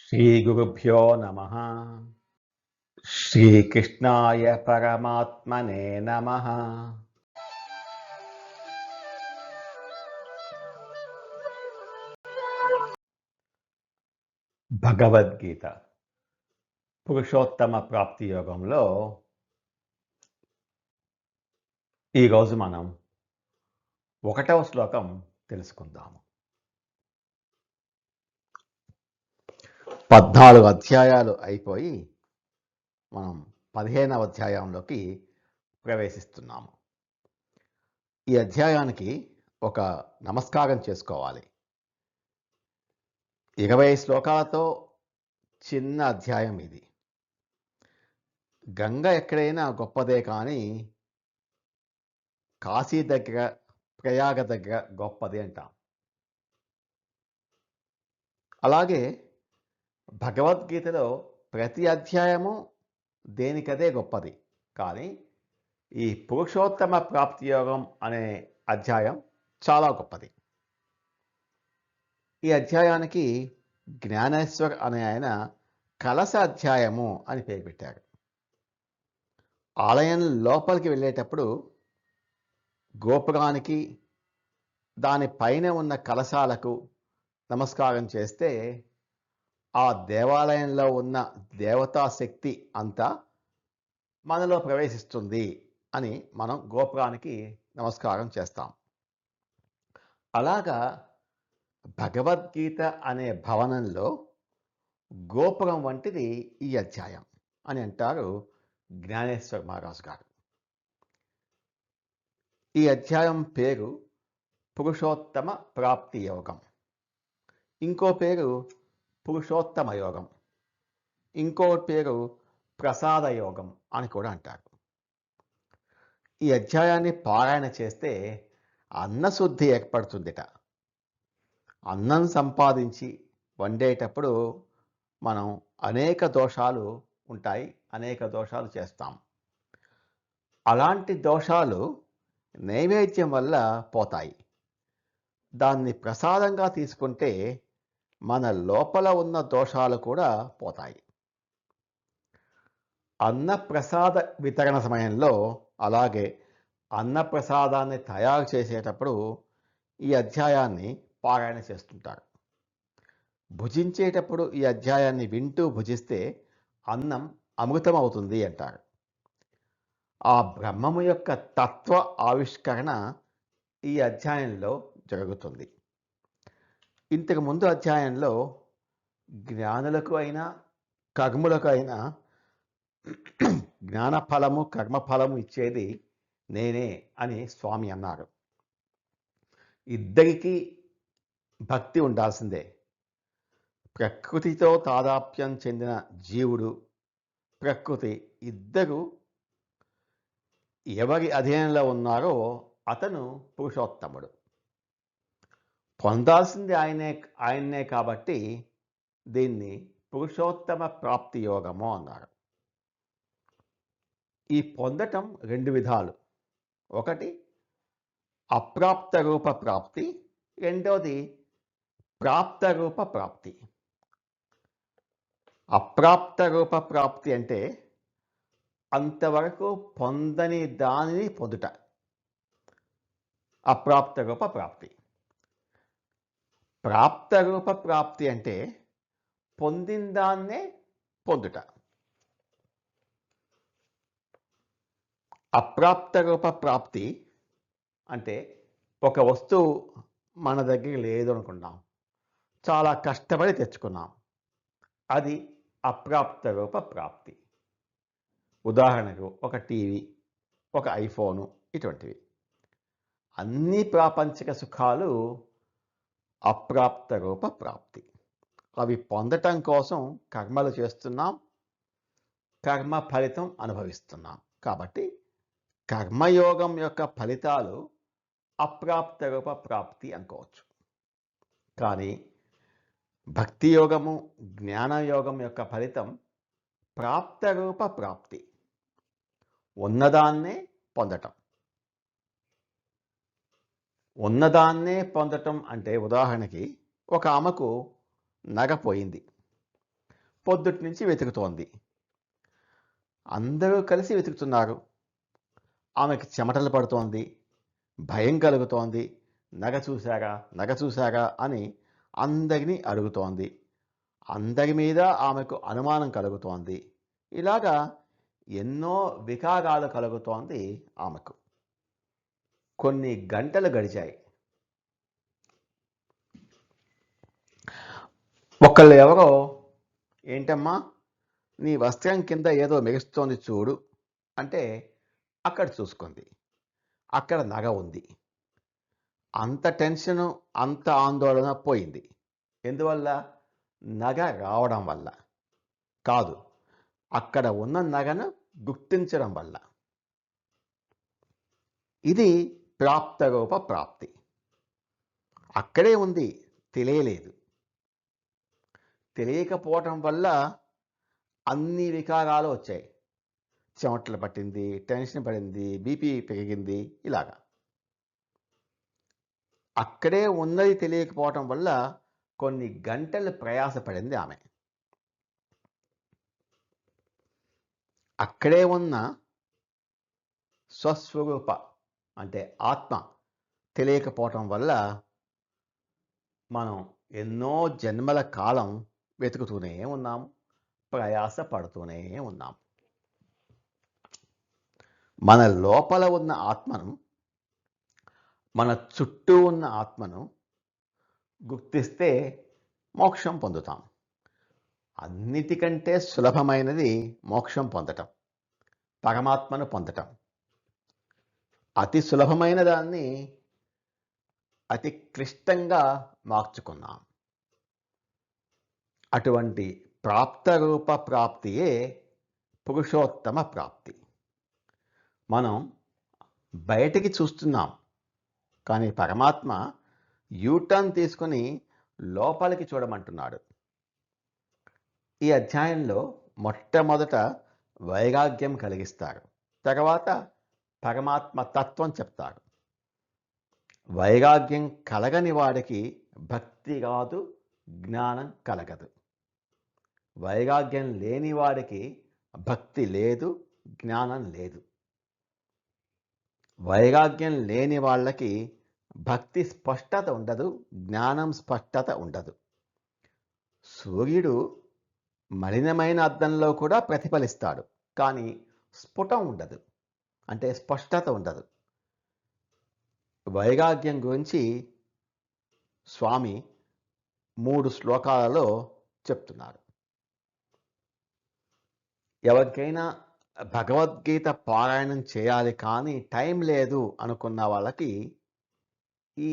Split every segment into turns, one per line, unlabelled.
శ్రీగురుభ్యో నమః. శ్రీకృష్ణాయ పరమాత్మనే నమః. భగవద్గీత పురుషోత్తమ ప్రాప్తి యోగంలో ఈరోజు మనం 1వ శ్లోకం తెలుసుకుందాము. 14 అధ్యాయాలు అయిపోయి మనం 15వ అధ్యాయంలోకి ప్రవేశిస్తున్నాము. ఈ అధ్యాయానికి ఒక నమస్కారం చేసుకోవాలి. 20 శ్లోకాలతో చిన్న అధ్యాయం ఇది. గంగ ఎక్కడైనా గొప్పదే కానీ కాశీ దగ్గర, ప్రయాగ దగ్గర గొప్పది అంటాం. అలాగే భగవద్గీతలో ప్రతి అధ్యాయము దేనికదే గొప్పది. కానీ ఈ పురుషోత్తమ ప్రాప్తి యోగం అనే అధ్యాయం చాలా గొప్పది. ఈ అధ్యాయానికి జ్ఞానేశ్వర్ అనే ఆయన కలశ అధ్యాయము అని పేరు పెట్టారు. ఆలయం లోపలికి వెళ్ళేటప్పుడు గోపురానికి, దాని పైన ఉన్న కలశాలకు నమస్కారం చేస్తే ఆ దేవాలయంలో ఉన్న దేవతా శక్తి అంతా మనలో ప్రవేశిస్తుంది అని మనం గోపురానికి నమస్కారం చేస్తాం. అలాగా భగవద్గీత అనే భవనంలో గోపురం వంటిది ఈ అధ్యాయం అని అంటారు జ్ఞానేశ్వర్ మహారాజు గారు. ఈ అధ్యాయం పేరు పురుషోత్తమ ప్రాప్తి యోగం, ఇంకో పేరు పురుషోత్తమ యోగం, ఇంకో పేరు ప్రసాద యోగం అని కూడా అంటారు. ఈ అధ్యాయాన్ని పారాయణ చేస్తే అన్నశుద్ధి ఏర్పడుతుందిట. అన్నం సంపాదించి వండేటప్పుడు మనం అనేక దోషాలు ఉంటాయి, అనేక దోషాలు చేస్తాం. అలాంటి దోషాలు నైవేద్యం వల్ల పోతాయి. దాన్ని ప్రసాదంగా తీసుకుంటే మన లోపల ఉన్న దోషాలు కూడా పోతాయి. అన్నప్రసాద వితరణ సమయంలో, అలాగే అన్నప్రసాదాన్ని తయారు చేసేటప్పుడు ఈ అధ్యాయాన్ని పారాయణ చేస్తుంటారు. భుజించేటప్పుడు ఈ అధ్యాయాన్ని వింటూ భుజిస్తే అన్నం అమృతం అవుతుంది అంటారు. ఆ బ్రహ్మము యొక్క తత్వ ఆవిష్కరణ ఈ అధ్యాయంలో జరుగుతుంది. ఇంతకు ముందు అధ్యాయంలో జ్ఞానులకు అయినా కర్ములకు అయినా జ్ఞానఫలము కర్మఫలము ఇచ్చేది నేనే అని స్వామి అన్నారు. ఇద్దరికీ భక్తి ఉండాల్సిందే. ప్రకృతితో తాదాప్యం చెందిన జీవుడు, ప్రకృతి ఇద్దరు ఎవరి అధీనంలో ఉన్నారో అతను పురుషోత్తముడు. పొందాల్సింది ఆయన్నే కాబట్టి దీన్ని పురుషోత్తమ ప్రాప్తి యోగము అన్నారు. ఈ పొందటం 2 విధాలు. ఒకటి అప్రాప్త రూప ప్రాప్తి, రెండోది ప్రాప్త రూప ప్రాప్తి. అప్రాప్త రూప ప్రాప్తి అంటే అంతవరకు పొందని దానిని పొందుట, అప్రాప్త రూప ప్రాప్తి. ప్రాప్త రూప ప్రాప్తి అంటే పొందిన దాన్నే పొందుట. అప్రాప్త రూప ప్రాప్తి అంటే ఒక వస్తువు మన దగ్గర లేదు అనుకున్నాం, చాలా కష్టపడి తెచ్చుకున్నాం, అది అప్రాప్త రూప ప్రాప్తి. ఉదాహరణకు ఒక టీవీ, ఒక ఐఫోను, ఇటువంటివి. అన్ని ప్రాపంచిక సుఖాలు అప్రాప్త రూప ప్రాప్తి. అవి పొందటం కోసం కర్మలు చేస్తున్నాం, కర్మ ఫలితం అనుభవిస్తున్నాం. కాబట్టి కర్మయోగం యొక్క ఫలితాలు అప్రాప్త రూప ప్రాప్తి అనుకోవచ్చు. కానీ భక్తి యోగము, జ్ఞానయోగం యొక్క ఫలితం ప్రాప్త రూప ప్రాప్తి, ఉన్నదాన్నే పొందటం. ఉన్నదాన్నే పొందటం అంటే ఉదాహరణకి ఒక ఆమెకు నగ పోయింది, పొద్దుటి నుంచి వెతుకుతోంది. అందరూ కలిసి వెతుకుతున్నారు. ఆమెకి చెమటలు పడుతోంది, భయం కలుగుతోంది. నగ చూశారా, నగ చూశారా అని అందరినీ అడుగుతోంది. అందరి మీద ఆమెకు అనుమానం కలుగుతోంది. ఇలాగా ఎన్నో వికారాలు కలుగుతోంది ఆమెకు. కొన్ని గంటలు గడిచాయి. ఒకళ్ళు ఎవరో, ఏంటమ్మా నీ వస్త్రం కింద ఏదో మెరుస్తోంది చూడు అంటే అక్కడ చూసుకుంది. అక్కడ నగ ఉంది. అంత టెన్షను, అంత ఆందోళన పోయింది. ఎందువల్ల? నగ రావడం వల్ల కాదు, అక్కడ ఉన్న నగను గుర్తించడం వల్ల. ఇది ప్రాప్తరూప ప్రాప్తి. అక్కడే ఉంది, తెలియలేదు. తెలియకపోవటం వల్ల అన్ని వికారాలు వచ్చాయి. చెమటలు పట్టింది, టెన్షన్ పడింది, బీపీ పెరిగింది. ఇలాగా అక్కడే ఉన్నది తెలియకపోవటం వల్ల కొన్ని గంటలు ప్రయాసపడింది ఆమె. అక్కడే ఉన్న స్వస్వరూప అంటే ఆత్మ తెలియకపోవటం వల్ల మనం ఎన్నో జన్మల కాలం వెతుకుతూనే ఉన్నాం, ప్రయాస పడుతూనే ఉన్నాం. మన లోపల ఉన్న ఆత్మను, మన చుట్టూ ఉన్న ఆత్మను గుర్తిస్తే మోక్షం పొందుతాం. అన్నిటికంటే సులభమైనది మోక్షం పొందటం, పరమాత్మను పొందటం. అతి సులభమైన దాన్ని అతి క్లిష్టంగా మార్చుకున్నాం. అటువంటి ప్రాప్తరూప ప్రాప్తియే పురుషోత్తమ ప్రాప్తి. మనం బయటికి చూస్తున్నాం, కానీ పరమాత్మ యూటర్న్ తీసుకుని లోపలికి చూడమంటున్నాడు. ఈ అధ్యాయంలో మొట్టమొదట వైరాగ్యం కలిగిస్తారు, తర్వాత పరమాత్మ తత్వం చెప్తారు. వైరాగ్యం కలగని వాడికి భక్తి కాదు, జ్ఞానం కలగదు. వైరాగ్యం లేని వాడికి భక్తి లేదు, జ్ఞానం లేదు. వైరాగ్యం లేని వాళ్ళకి భక్తి స్పష్టత ఉండదు, జ్ఞానం స్పష్టత ఉండదు. సూర్యుడు మలినమైన అద్దంలో కూడా ప్రతిఫలిస్తాడు, కానీ స్ఫుటం ఉండదు, అంటే స్పష్టత ఉండదు. వైరాగ్యం గురించి స్వామి 3 శ్లోకాలలో చెప్తున్నారు. ఎవరికైనా భగవద్గీత పారాయణం చేయాలి కానీ టైం లేదు అనుకున్న వాళ్ళకి ఈ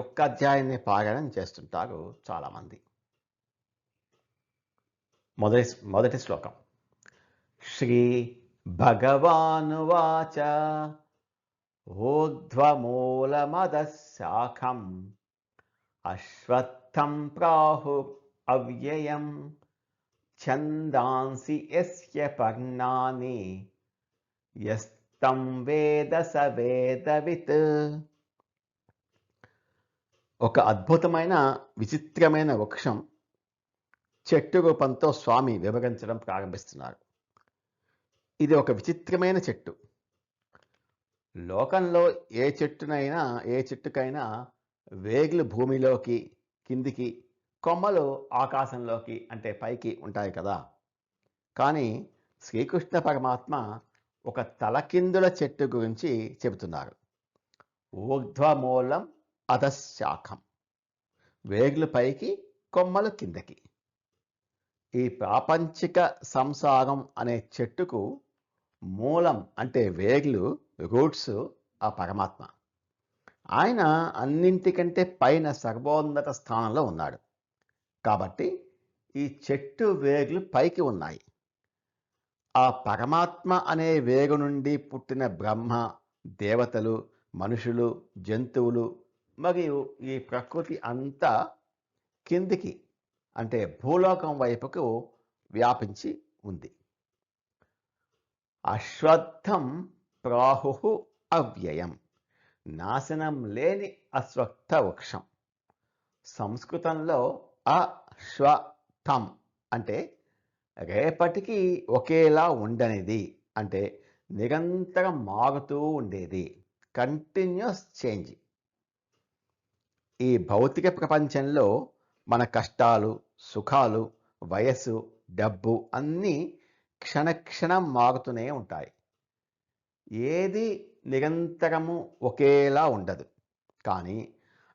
ఒక్క అధ్యాయాన్ని పారాయణం చేస్తుంటారు చాలామంది. మొదటి శ్లోకం. శ్రీ భగవానువాచ ఊర్ధ్వమూలమదశాఖం అశ్వత్థం ప్రాహు అవ్యయం ఛందాంసి యస్య పర్ణాని యస్తం వేద స వేదవిత్. ఒక అద్భుతమైన విచిత్రమైన వృక్షం చెట్టు రూపంతో స్వామి వివరించడం ప్రారంభిస్తున్నారు. ఇది ఒక విచిత్రమైన చెట్టు. లోకంలో ఏ చెట్టుకైనా వేగులు భూమిలోకి కిందికి, కొమ్మలు ఆకాశంలోకి అంటే పైకి ఉంటాయి కదా. కానీ శ్రీకృష్ణ పరమాత్మ ఒక తలకిందుల చెట్టు గురించి చెబుతున్నారు. ఊర్ధ్వమూలం అధశాఖం, వేగులు పైకి, కొమ్మలు కిందకి. ఈ ప్రాపంచిక సంసారం అనే చెట్టుకు మూలం అంటే వేగులు, రూట్స్ ఆ పరమాత్మ. ఆయన అన్నింటికంటే పైన సర్వోన్నత స్థానంలో ఉన్నాడు. కాబట్టి ఈ చెట్టు వేగులు పైకి ఉన్నాయి. ఆ పరమాత్మ అనే వేగు నుండి పుట్టిన బ్రహ్మ, దేవతలు, మనుషులు, జంతువులు మరియు ఈ ప్రకృతి అంతా కిందికి అంటే భూలోకం వైపుకు వ్యాపించి ఉంది. అశ్వత్థం ప్రాహు అవ్యయం, నాశనం లేని అశ్వత్థ వృక్షం. సంస్కృతంలో అశ్వత్థం అంటే రేపటికి ఒకేలా ఉండనిది. అంటే నిరంతరం మారుతూ ఉండేది. Continuous change. ఈ భౌతిక ప్రపంచంలో మన కష్టాలు, సుఖాలు, వయస్సు, డబ్బు అన్నీ క్షణక్షణం మారుతూనే ఉంటాయి. ఏది నిరంతరము ఒకేలా ఉండదు. కానీ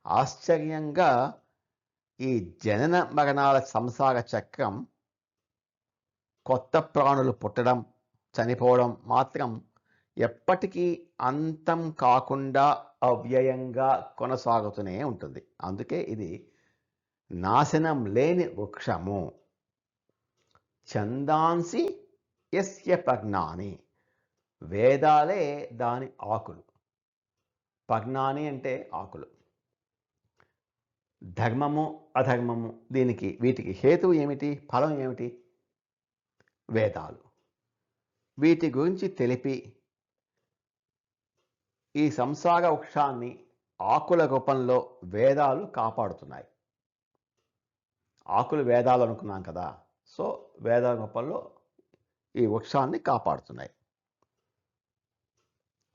ఆశ్చర్యంగా ఈ జనన మరణాల సంసార చక్రం, కొత్త ప్రాణులు పుట్టడం, చనిపోవడం మాత్రం ఎప్పటికీ అంతం కాకుండా అవ్యయంగా కొనసాగుతూనే ఉంటుంది. అందుకే ఇది నాశనం లేని వృక్షము. ఛందాంసి యస్య పర్ణాని. వేదాలే దాని ఆకులు. పర్ణాని అంటే ఆకులు. ధర్మము, అధర్మము వీటికి హేతువు ఏమిటి? ఫలం ఏమిటి? వేదాలు. వీటి గురించి తెలిపి ఈ సంసార వృక్షాన్ని ఆకుల రూపంలో వేదాలు కాపాడుతున్నాయి. ఆకులు వేదాలు అనుకున్నాం కదా, సో వేదాల రూపంలో ఈ వృక్షాన్ని కాపాడుతున్నాయి.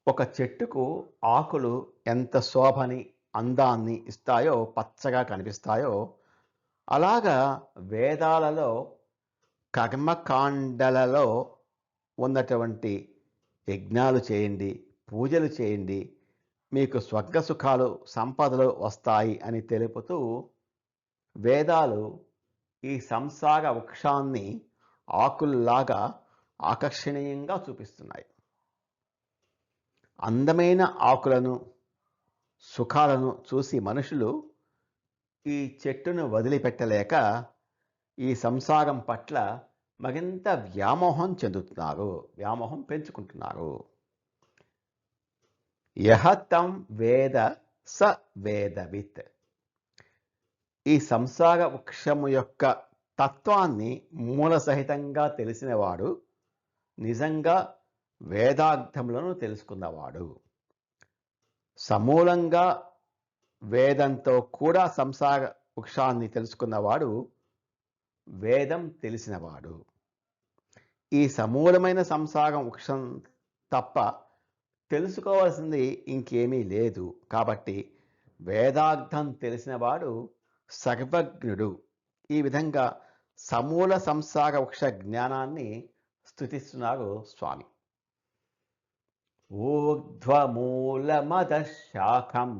ఒక చెట్టుకు ఆకులు ఎంత శోభని, అందాన్ని ఇస్తాయో, పచ్చగా కనిపిస్తాయో, అలాగా వేదాలలో కర్మకాండలలో ఉన్నటువంటి యజ్ఞాలు చేయండి, పూజలు చేయండి, మీకు స్వర్గ సుఖాలు, సంపదలు వస్తాయి అని తెలుపుతూ వేదాలు ఈ సంసార వృక్షాన్ని ఆకుల్లాగా ఆకర్షణీయంగా చూపిస్తున్నాయి. అందమైన ఆకులను, సుఖాలను చూసి మనుషులు ఈ చెట్టును వదిలిపెట్టలేక ఈ సంసారం పట్ల మరింత వ్యామోహం చెందుతున్నారు, వ్యామోహం పెంచుకుంటున్నారు. యహ తం వేద స వేదవిత్. ఈ సంసార వృక్షము యొక్క తత్వాన్ని మూలసహితంగా తెలిసినవాడు నిజంగా వేదార్థములను తెలుసుకున్నవాడు. సమూలంగా వేదంతో కూడా సంసార వృక్షాన్ని తెలుసుకున్నవాడు వేదం తెలిసినవాడు. ఈ సమూలమైన సంసారం వృక్షం తప్ప తెలుసుకోవాల్సింది ఇంకేమీ లేదు. కాబట్టి వేదార్థం తెలిసినవాడు సర్వజ్ఞుడు. ఈ విధంగా సమూల సంసార వృక్ష జ్ఞానాన్ని స్తుతిస్తున్నారు స్వామి. ఊర్ధ్వమూలమదః శాఖం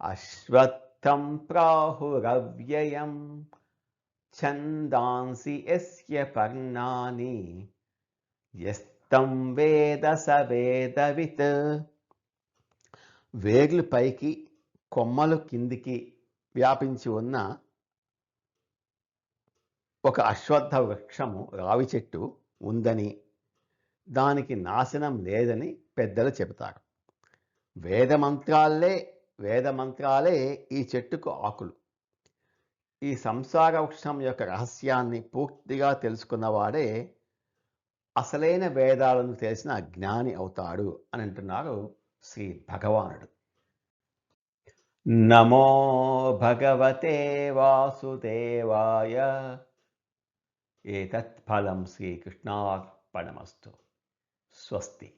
అశ్వత్థం ప్రాహురవ్యయం ఛందాంసి యస్య పర్ణాని యస్తం వేద స వేదవిత్. వేర్లు పైకి, కొమ్మలు కిందికి వ్యాపించి ఉన్న ఒక అశ్వత్థ వృక్షము, రావి చెట్టు ఉందని, దానికి నాశనం లేదని పెద్దలు చెబుతారు. వేదమంత్రాలే ఈ చెట్టుకు ఆకులు. ఈ సంసార వృక్షం యొక్క రహస్యాన్ని పూర్తిగా తెలుసుకున్నవాడే అసలైన వేదాలను తెలిసిన జ్ఞాని అవుతాడు అని అంటున్నారు శ్రీ భగవానుడు. నమో భగవతే వాసుదేవాయ. ఏతత్ ఫలం శ్రీకృష్ణార్పణమస్తు. స్వస్తి.